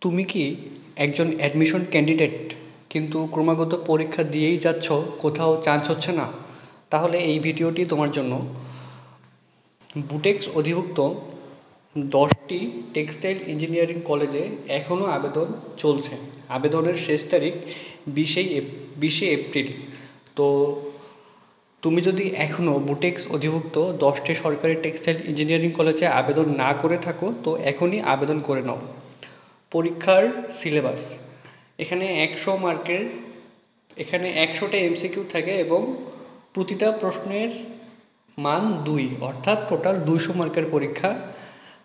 তুমি কি একজন অ্যাডমিশন ক্যান্ডিডেট কিন্তু ক্রমাগত পরীক্ষা দিয়েই যাচ্ছ, কোথাও চান্স হচ্ছে না? তাহলে এই ভিডিওটি তোমার জন্য। বুটেক্স অধিভুক্ত 10টি টেক্সটাইল ইঞ্জিনিয়ারিং কলেজে এখনও আবেদন চলছে। আবেদনের শেষ তারিখ 20শে এপ্রিল। তো তুমি যদি এখনও বুটেক্স অধিভুক্ত 10টি সরকারি টেক্সটাইল ইঞ্জিনিয়ারিং কলেজে আবেদন না করে থাকো, তো এখনই আবেদন করে নাও। পরীক্ষার সিলেবাস, এখানে 100 মার্কের, এখানে 100টা এমসিকিউ থাকে এবং প্রতিটা প্রশ্নের মান 2, অর্থাৎ টোটাল 200 মার্কের পরীক্ষা।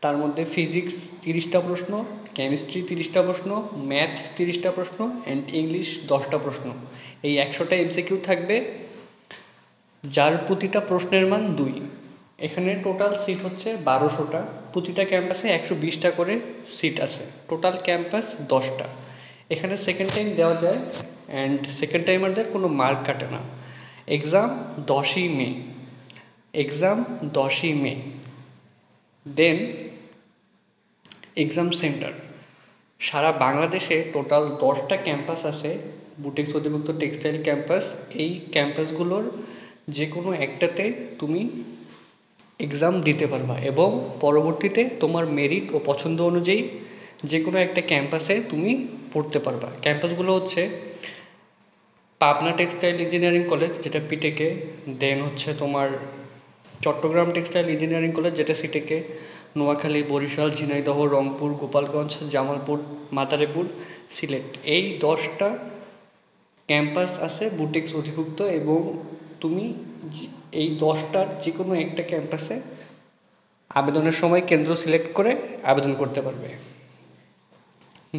তার মধ্যে ফিজিক্স 30টা প্রশ্ন, কেমিস্ট্রি 30টা প্রশ্ন, ম্যাথ 30টা প্রশ্ন অ্যান্ড ইংলিশ 10টা প্রশ্ন। এই 100টা এমসিকিউ থাকবে, যার প্রতিটা প্রশ্নের মান 2। এখানে টোটাল সিট হচ্ছে 1200টা। প্রতিটা ক্যাম্পাসে 120টা করে সিট আছে, টোটাল ক্যাম্পাস 10টা। এখানে সেকেন্ড টাইম দেওয়া যায় অ্যান্ড সেকেন্ড টাইমারদের কোনো মার্ক কাটে না। এক্সাম 10ই মে, এক্সাম 10ই মে। দেন এক্সাম সেন্টার, সারা বাংলাদেশে টোটাল 10টা ক্যাম্পাস আছে, বুটেক্স অধিভুক্ত টেক্সটাইল ক্যাম্পাস। এই ক্যাম্পাসগুলোর যে কোনো একটাতে তুমি এক্সাম দিতে পারবা এবং পরবর্তীতে তোমার মেরিট ও পছন্দ অনুযায়ী যে কোনো একটা ক্যাম্পাসে তুমি পড়তে পারবা। ক্যাম্পাসগুলো হচ্ছে পাবনা টেক্সটাইল ইঞ্জিনিয়ারিং কলেজ, যেটা পিটেকে। দেন হচ্ছে তোমার চট্টগ্রাম টেক্সটাইল ইঞ্জিনিয়ারিং কলেজ, যেটা সিটেকে। নোয়াখালী, বরিশাল, ঝিনাইদহ, রংপুর, গোপালগঞ্জ, জামালপুর, মাদারীপুর, সিলেট। এই 10টা ক্যাম্পাস আছে বুটেক্স অধিভুক্ত এবং তুমি এই 10টার যে কোনো একটা ক্যাম্পাসে আবেদনের সময় কেন্দ্র সিলেক্ট করে আবেদন করতে পারবে।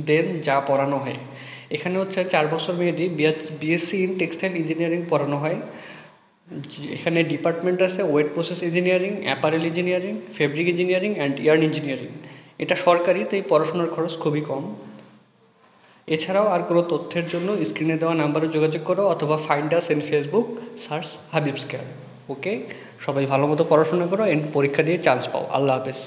দেন যা পড়ানো হয়, এখানে হচ্ছে 4 বছর মেয়াদি বিএসসি ইন টেক্সটাইল ইঞ্জিনিয়ারিং পড়ানো হয়। এখানে ডিপার্টমেন্ট আছে wet process engineering, apparel engineering, fabric engineering and yarn engineering. এটা সরকারি, তাই পড়াশোনার খরচ খুবই কম। এছাড়াও আর কোনো তথ্যের জন্য স্ক্রিনে দেওয়া নাম্বারে যোগাযোগ করো অথবা find us in Facebook, search Habibs care. Okay, সবাই ভালো মতো পড়াশোনা করো এন্ড পরীক্ষা দিয়ে চান্স পাও। আল্লাহ হাফেজ।